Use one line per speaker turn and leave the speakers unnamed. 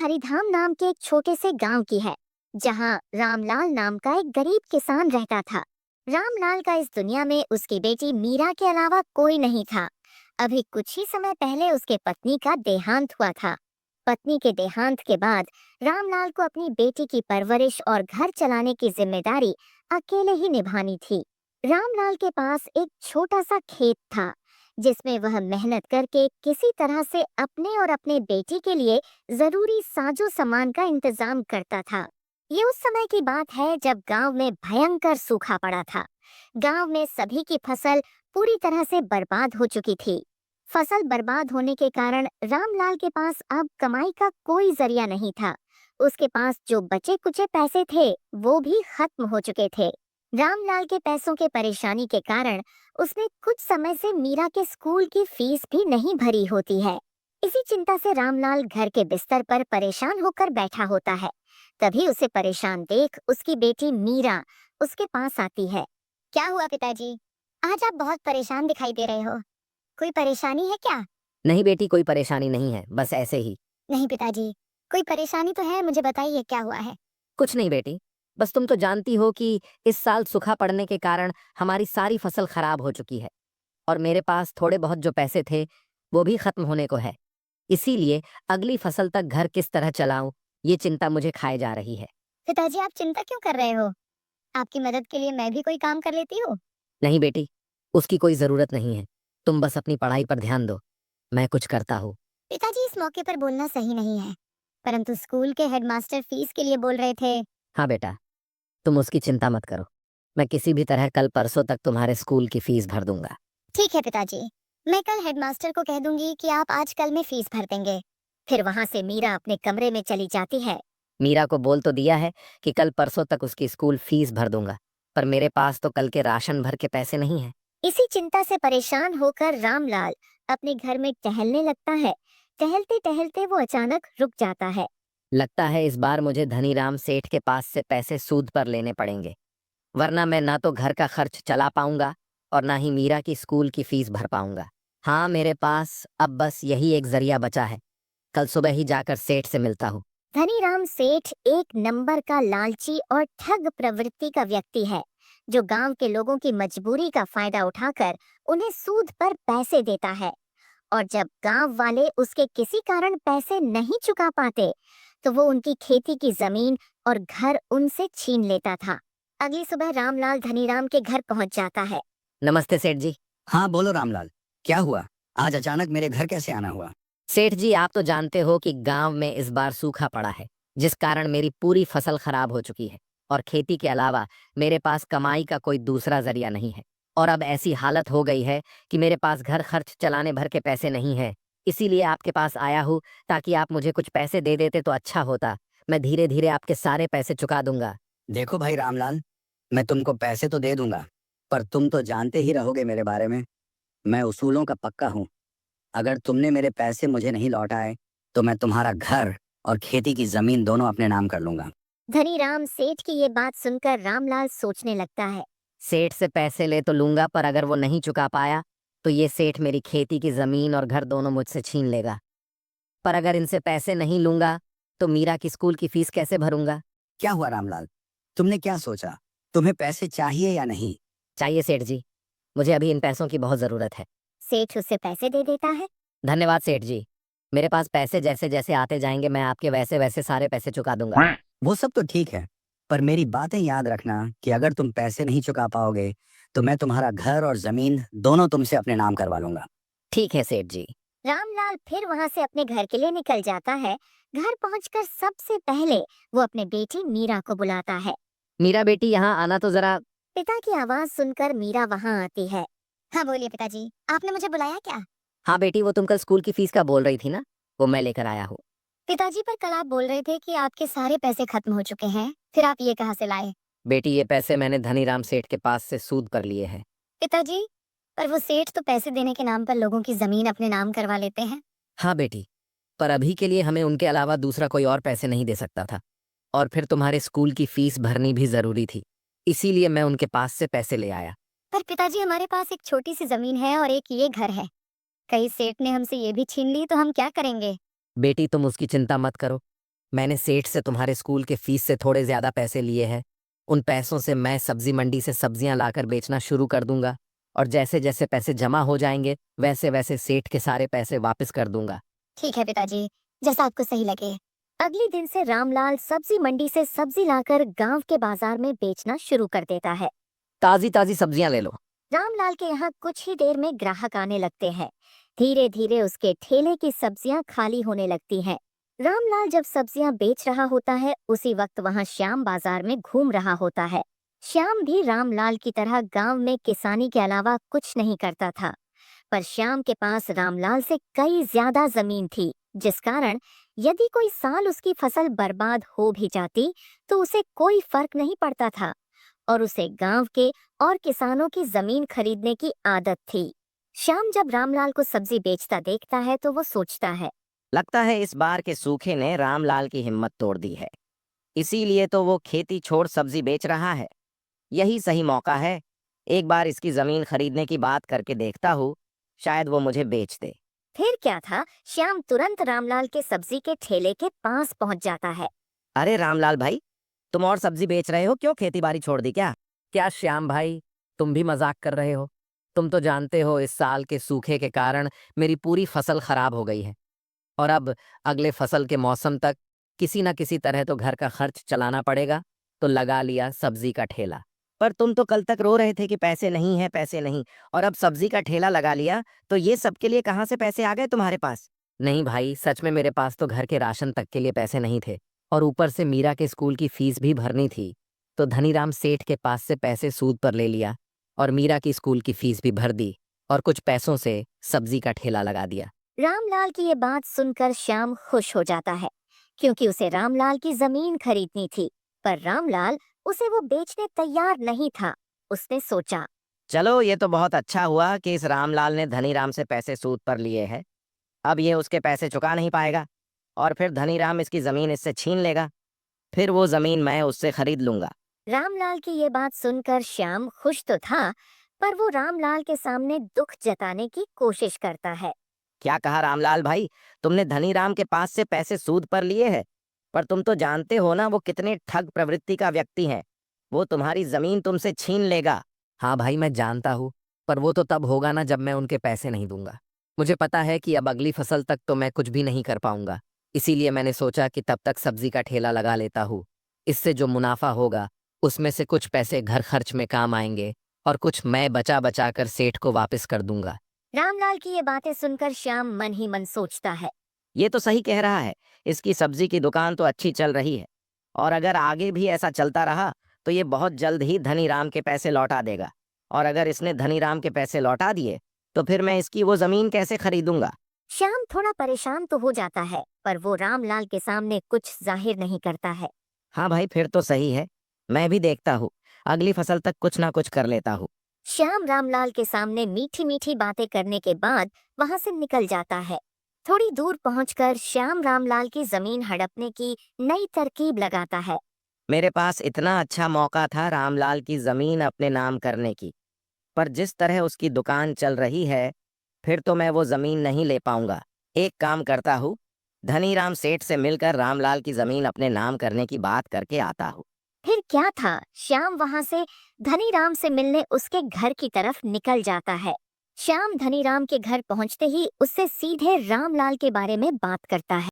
हरिधाम नाम के एक छोटे से गांव की है, जहां रामलाल नाम का एक गरीब किसान रहता था। रामलाल का इस दुनिया में उसकी बेटी मीरा के अलावा कोई नहीं था। अभी कुछ ही समय पहले उसके पत्नी का देहांत हुआ था। पत्नी के देहांत के बाद रामलाल को अपनी बेटी की परवरिश और घर चलाने की जिम्मेदारी अकेले ही निभानी थी। रामलाल के पास एक छोटा सा खेत था, जिसमें वह मेहनत करके किसी तरह से अपने और अपने बेटी के लिए जरूरी साजो सामान का इंतजाम करता था। ये उस समय की बात है जब गांव में भयंकर सूखा पड़ा था। गांव में सभी की फसल पूरी तरह से बर्बाद हो चुकी थी। फसल बर्बाद होने के कारण रामलाल के पास अब कमाई का कोई जरिया नहीं था। उसके पास जो बचे कुचे पैसे थे वो भी खत्म हो चुके थे। रामलाल के पैसों के परेशानी के कारण उसने कुछ समय से मीरा के स्कूल की फीस भी नहीं भरी होती है। इसी चिंता से रामलाल घर के बिस्तर पर परेशान होकर बैठा होता है। तभी उसे परेशान देख उसकी बेटी मीरा उसके पास आती है। क्या हुआ पिताजी? आज आप बहुत परेशान दिखाई दे रहे हो। कोई परेशानी है क्या?
नहीं बेटी, कोई परेशानी नहीं है, बस ऐसे ही।
नहीं पिताजी, कोई परेशानी तो है, मुझे बताइए क्या हुआ है।
कुछ नहीं बेटी, बस तुम तो जानती हो कि इस साल सूखा पड़ने के कारण हमारी सारी फसल खराब हो चुकी है और मेरे पास थोड़े बहुत जो पैसे थे वो भी खत्म होने को है। इसीलिए अगली फसल तक घर किस तरह चलाऊं, ये चिंता मुझे खाए जा रही है।
पिताजी आप चिंता क्यों कर रहे हो? आपकी मदद के लिए मैं भी कोई काम कर लेती हूँ।
नहीं बेटी, उसकी कोई जरूरत नहीं है। तुम बस अपनी पढ़ाई पर ध्यान दो, मैं कुछ करता हूँ।
पिताजी इस मौके पर बोलना सही नहीं है, परंतु स्कूल के हेडमास्टर फीस के लिए बोल रहे थे।
हाँ बेटा, तुम उसकी चिंता मत करो। मैं किसी भी तरह कल परसों तक तुम्हारे स्कूल की फीस भर दूंगा।
ठीक है पिताजी, मैं कल हेडमास्टर को कह दूंगी कि आप आज कल में फीस भर देंगे। फिर वहां से मीरा अपने कमरे में चली जाती है।
मीरा को बोल तो दिया है कि कल परसों तक उसकी स्कूल फीस भर दूंगा, पर मेरे पास तो कल के राशन भर के पैसे नहीं हैं।
इसी चिंता से परेशान होकर रामलाल अपने घर में टहलने लगता है। टहलते टहलते वो अचानक रुक जाता है।
लगता है इस बार मुझे धनीराम सेठ के पास से पैसे सूद पर लेने पड़ेंगे, वरना मैं ना तो घर का खर्च चला पाऊंगा और ना ही मीरा की स्कूल की फीस भर पाऊंगा। हाँ, मेरे पास अब बस यही एक जरिया बचा है। कल सुबह ही जाकर सेठ से मिलता हूँ।
धनीराम सेठ एक नंबर का लालची और ठग प्रवृत्ति का व्यक्ति है, जो गांव के लोगों की मजबूरी का फायदा उठाकर उन्हें सूद पर पैसे देता है। और जब गांव वाले उसके किसी कारण पैसे नहीं चुका पाते, तो वो उनकी खेती की जमीन और घर उनसे छीन लेता था। अगली सुबह रामलाल धनीराम के घर पहुंच जाता है।
नमस्ते सेठ जी।
हाँ बोलो रामलाल, क्या हुआ? आज अचानक मेरे घर कैसे आना हुआ?
सेठ जी, आप तो जानते हो कि गांव में इस बार सूखा पड़ा है, जिस कारण मेरी पूरी फसल खराब हो चुकी है और खेती के अलावा मेरे पास कमाई का कोई दूसरा जरिया नहीं है। और अब ऐसी हालत हो गई है कि मेरे पास घर खर्च चलाने भर के पैसे नहीं हैं। इसीलिए आपके पास आया हूँ, ताकि आप मुझे कुछ पैसे दे देते तो अच्छा होता। मैं धीरे धीरे आपके सारे पैसे चुका दूंगा।
देखो भाई रामलाल, मैं तुमको पैसे तो दे दूंगा, पर तुम तो जानते ही रहोगे मेरे बारे में। मैं उसूलों का पक्का हूँ। अगर तुमने मेरे पैसे मुझे नहीं लौटाए तो मैं तुम्हारा घर और खेती की जमीन दोनों अपने नाम कर लूंगा।
धनीराम सेठ की ये बात सुनकर रामलाल सोचने लगता है।
सेठ से पैसे ले तो लूंगा, पर अगर वो नहीं चुका पाया तो ये सेठ मेरी खेती की जमीन और घर दोनों मुझसे छीन लेगा। पर अगर इनसे पैसे नहीं लूंगा तो मीरा की स्कूल की फीस कैसे भरूंगा?
क्या हुआ रामलाल, तुमने क्या सोचा? तुम्हें पैसे चाहिए या नहीं?
चाहिए सेठ जी, मुझे अभी इन पैसों की बहुत जरूरत है।
सेठ उसे पैसे दे देता है।
धन्यवाद सेठ जी। मेरे पास पैसे जैसे जैसे आते जाएंगे मैं आपके वैसे वैसे सारे पैसे चुका दूंगा।
वो सब तो ठीक है, पर मेरी बातें याद रखना कि अगर तुम पैसे नहीं चुका पाओगे तो मैं तुम्हारा घर और जमीन दोनों तुमसे अपने नाम करवा लूंगा।
ठीक है सेठ जी।
रामलाल फिर वहां से अपने घर के लिए निकल जाता है। घर पहुंचकर सबसे पहले वो अपने बेटी मीरा को बुलाता है।
मीरा बेटी, यहाँ आना तो जरा।
पिता की आवाज सुनकर मीरा वहां आती है। हाँ बोलिए पिताजी, आपने मुझे बुलाया क्या?
हाँ बेटी, वो तुम कल स्कूल की फीस का बोल रही थी ना, वो मैं लेकर आया हूँ।
पिताजी पर कल आप बोल रहे थे कि आपके सारे पैसे खत्म हो चुके हैं, फिर आप ये कहाँ से लाए?
बेटी, ये पैसे मैंने धनीराम सेठ के पास से सूद पर लिए हैं।
पिताजी, पर वो सेठ तो पैसे देने के नाम पर लोगों की जमीन अपने नाम करवा लेते हैं।
हाँ बेटी, पर अभी के लिए हमें उनके अलावा दूसरा कोई और पैसे नहीं दे सकता था, और फिर तुम्हारे स्कूल की फीस भरनी भी जरूरी थी, इसीलिए मैं उनके पास से पैसे ले आया।
पर पिताजी हमारे पास एक छोटी सी जमीन है और एक ये घर है। कहीं सेठ ने हमसे ये भी छीन ली तो हम क्या करेंगे?
बेटी, तुम उसकी चिंता मत करो। मैंने सेठ से तुम्हारे स्कूल के फीस से थोड़े ज्यादा पैसे लिए हैं। उन पैसों से मैं सब्जी मंडी से सब्जियां लाकर बेचना शुरू कर दूंगा, और जैसे जैसे पैसे जमा हो जाएंगे वैसे वैसे सेठ के सारे पैसे वापस कर दूंगा।
ठीक है पिताजी, जैसा आपको सही लगे। अगले दिन से रामलाल सब्जी मंडी से सब्जी लाकर गांव के बाजार में बेचना शुरू कर देता है।
ताजी ताजी सब्जियां ले लो।
रामलाल के यहाँ कुछ ही देर में ग्राहक आने लगते हैं। धीरे धीरे उसके ठेले की सब्जियां खाली होने लगती हैं। रामलाल जब सब्जियां बेच रहा होता है, उसी वक्त वहाँ श्याम बाजार में घूम रहा होता है। श्याम भी रामलाल की तरह गांव में किसानी के अलावा कुछ नहीं करता था, पर श्याम के पास रामलाल से कई ज्यादा जमीन थी, जिस कारण यदि कोई साल उसकी फसल बर्बाद हो भी जाती तो उसे कोई फर्क नहीं पड़ता था, और उसे गांव के और किसानों की जमीन खरीदने की आदत थी। श्याम जब रामलाल को सब्जी बेचता देखता है तो वो सोचता है,
लगता है इस बार के सूखे ने रामलाल की हिम्मत तोड़ दी है, इसीलिए तो वो खेती छोड़ सब्जी बेच रहा है। यही सही मौका है, एक बार इसकी जमीन खरीदने की बात करके देखता हूँ, शायद वो मुझे बेच दे।
फिर क्या था, श्याम तुरंत रामलाल के सब्जी के ठेले के पास पहुंच जाता है।
अरे रामलाल भाई, तुम और सब्जी बेच रहे हो, क्यों खेती बाड़ी छोड़ दी क्या? क्या श्याम भाई, तुम भी मजाक कर रहे हो? तुम तो जानते हो इस साल के सूखे के कारण मेरी पूरी फसल खराब हो गई है, और अब अगले फसल के मौसम तक किसी न किसी तरह तो घर का खर्च चलाना पड़ेगा, तो लगा लिया सब्जी का ठेला। पर तुम तो कल तक रो रहे थे कि पैसे नहीं है, पैसे नहीं, और अब सब्जी का ठेला लगा लिया, तो ये सबके लिए कहाँ से पैसे आ गए तुम्हारे पास? नहीं भाई, सच में मेरे पास तो घर के राशन तक के लिए पैसे नहीं थे, और ऊपर से मीरा के स्कूल की फीस भी भरनी थी। तो धनीराम सेठ के पास से पैसे सूद पर ले लिया, और मीरा की स्कूल की फीस भी भर दी, और कुछ पैसों से सब्जी का ठेला लगा दिया।
रामलाल की ये बात सुनकर श्याम खुश हो जाता है, क्योंकि उसे रामलाल की जमीन खरीदनी थी, पर रामलाल उसे वो बेचने तैयार नहीं था। उसने सोचा,
चलो ये तो बहुत अच्छा हुआ कि इस रामलाल ने धनीराम से पैसे सूद पर लिए हैं। अब ये उसके पैसे चुका नहीं पाएगा, और फिर धनीराम इसकी जमीन इससे छीन लेगा, फिर वो जमीन मैं उससे खरीद लूंगा।
रामलाल की ये बात सुनकर श्याम खुश तो था, पर वो रामलाल के सामने दुख जताने की कोशिश करता है।
क्या कहा रामलाल भाई, तुमने धनीराम के पास से पैसे सूद पर लिए हैं? पर तुम तो जानते हो ना वो कितने ठग प्रवृत्ति का व्यक्ति है, वो तुम्हारी जमीन तुमसे छीन लेगा। हाँ भाई, मैं जानता हूँ, पर वो तो तब होगा ना जब मैं उनके पैसे नहीं दूंगा। मुझे पता है कि अब अगली फसल तक तो मैं कुछ भी नहीं कर पाऊंगा, इसीलिए मैंने सोचा कि तब तक सब्जी का ठेला लगा लेता हूँ। इससे जो मुनाफा होगा उसमें से कुछ पैसे घर खर्च में काम आएंगे, और कुछ मैं बचा बचा कर सेठ को वापस कर दूंगा।
रामलाल की ये बातें सुनकर श्याम मन ही मन सोचता है,
ये तो सही कह रहा है, इसकी सब्जी की दुकान तो अच्छी चल रही है, और अगर आगे भी ऐसा चलता रहा तो ये बहुत जल्द ही धनीराम के पैसे लौटा देगा, और अगर इसने धनीराम के पैसे लौटा दिए तो फिर मैं इसकी वो जमीन कैसे खरीदूंगा?
श्याम थोड़ा परेशान तो हो जाता है, पर वो रामलाल के सामने कुछ जाहिर नहीं करता है।
हाँ भाई, फिर तो सही है, मैं भी देखता हूँ, अगली फसल तक कुछ ना कुछ कर लेता हूँ।
श्याम रामलाल के सामने मीठी मीठी बातें करने के बाद वहां से निकल जाता है। थोड़ी दूर पहुंचकर श्याम रामलाल की जमीन हड़पने की नई तरकीब लगाता है।
मेरे पास इतना अच्छा मौका था रामलाल की जमीन अपने नाम करने की, पर जिस तरह उसकी दुकान चल रही है फिर तो मैं वो जमीन नहीं ले पाऊंगा। एक काम करता हूँ, धनीराम सेठ से मिलकर रामलाल की जमीन अपने नाम करने की बात करके आता हूँ।
फिर क्या था, श्याम वहां से धनीराम से मिलने उसके घर की तरफ निकल जाता है। श्याम धनीराम के घर पहुंचते ही उससे सीधे रामलाल के बारे में बात करता है।